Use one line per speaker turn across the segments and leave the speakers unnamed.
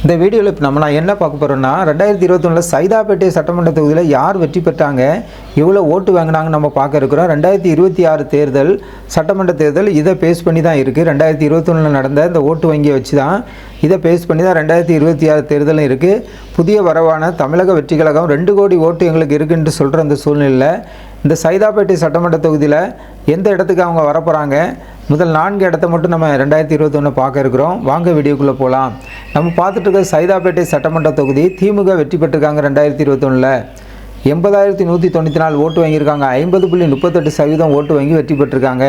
இந்த வீடியோவில் இப்போ நான் என்ன பார்க்க போகிறோம்னா 2021 சைதாப்பேட்டை சட்டமன்ற தொகுதியில் யார் வெற்றி பெற்றாங்க, எவ்வளோ ஓட்டு வாங்கினாங்கன்னு நம்ம பார்க்க இருக்கிறோம். 2026 தேர்தல் சட்டமன்ற தேர்தல் இதை பேஸ் பண்ணி தான் இருக்குது. 2021 நடந்த இந்த ஓட்டு வங்கியை வச்சு தான் இதை பேஸ் பண்ணி தான் 2026 தேர்தலும் இருக்குது. புதிய வரவான தமிழக வெற்றி கழகம் 2 கோடி ஓட்டு எங்களுக்கு இருக்குன்னு சொல்கிற அந்த சூழ்நிலையில் இந்த சைதாப்பேட்டை சட்டமன்ற தொகுதியில் எந்த இடத்துக்கு அவங்க வரப்போகிறாங்க, முதல் 4 இடத்த மட்டும் நம்ம 2021 பார்க்க இருக்கிறோம். வாங்க வீடியோக்குள்ளே போகலாம். நம்ம பார்த்துட்டு இருக்க சைதாப்பேட்டை சட்டமன்ற தொகுதி திமுக வெற்றி பெற்றிருக்காங்க. 2021 80,194 ஓட்டு வாங்கியிருக்காங்க. 50.38% ஓட்டு வாங்கி வெற்றி பெற்றிருக்காங்க.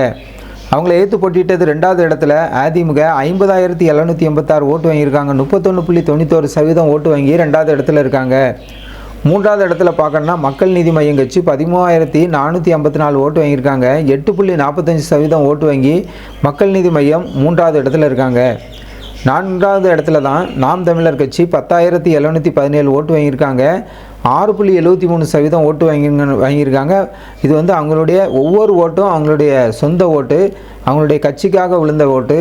அவங்கள ஏற்று போட்டிட்டது 2வது இடத்துல அதிமுக 50,786 ஓட்டு வாங்கியிருக்காங்க. 31.91% ஓட்டு வாங்கி 2வது இடத்துல இருக்காங்க. 3வது இடத்துல பார்க்கணுன்னா மக்கள் நீதி மையம் கட்சி 13,454 ஓட்டு வாங்கியிருக்காங்க. 8.45% ஓட்டு வாங்கி மக்கள் நீதி மையம் 3வது இடத்துல இருக்காங்க. 4வது இடத்துல தான் நாம் தமிழர் கட்சி 10,717 ஓட்டு வாங்கியிருக்காங்க. 6.73% ஓட்டு வாங்கியிருக்காங்க. இது அவங்களுடைய ஒவ்வொரு ஓட்டும் அவங்களுடைய சொந்த ஓட்டு, அவங்களுடைய கட்சிக்காக விழுந்த ஓட்டு.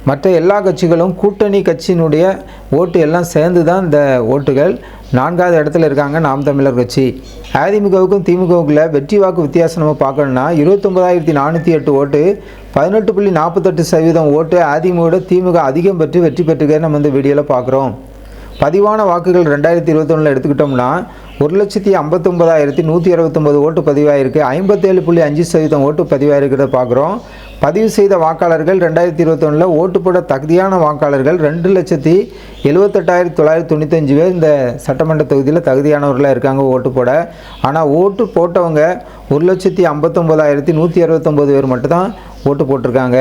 மற்ற எல்லா கட்சிகளும் கூட்டணி கட்சியினுடைய ஓட்டு எல்லாம் சேர்ந்து தான் இந்த ஓட்டுகள். 4வது இடத்துல இருக்காங்க நாம் தமிழர் கட்சி. அதிமுகவுக்கும் திமுகவுக்குள்ள வெற்றி வாக்கு வித்தியாசம் நம்ம பார்க்கணுன்னா 29,408 ஓட்டு, 18.48% ஓட்டு அதிமுக திமுக அதிகம் பெற்று வெற்றி பெற்றுக்க நம்ம இந்த வீடியோவில் பார்க்குறோம். பதிவான வாக்குகள் 2021 எடுத்துக்கிட்டோம்னா 1,59,169 ஓட்டு பதிவாயிருக்கு. 57.5% ஓட்டு பதிவாயிருக்கிறத பார்க்குறோம். பதிவு செய்த வாக்காளர்கள் 2021 ஓட்டு போட தகுதியான வாக்காளர்கள் 2,78,995 பேர் இந்த சட்டமன்ற தொகுதியில் தகுதியானவர்களாக இருக்காங்க ஓட்டு போட. ஆனால் ஓட்டு போட்டவங்க 1,59,169 பேர் மட்டும்தான் ஓட்டு போட்டிருக்காங்க.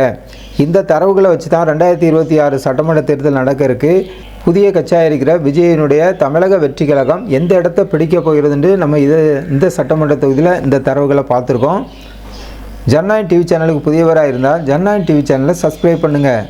இந்த தரவுகளை வச்சு தான் 2026 சட்டமன்ற தேர்தல் நடக்க இருக்குது. புதிய கட்சியாக இருக்கிற விஜயனுடைய தமிழக வெற்றி கழகம் எந்த இடத்த பிடிக்க போகிறதுன்னு நம்ம இந்த சட்டமன்ற தொகுதியில் இந்த தரவுகளை பார்த்துருக்கோம். ஜனநாயகம் டிவி சேனலுக்கு புதியவராக இருந்தால் ஜனநாயகம் டிவி சேனலை சப்ஸ்கிரைப் பண்ணுங்கள்.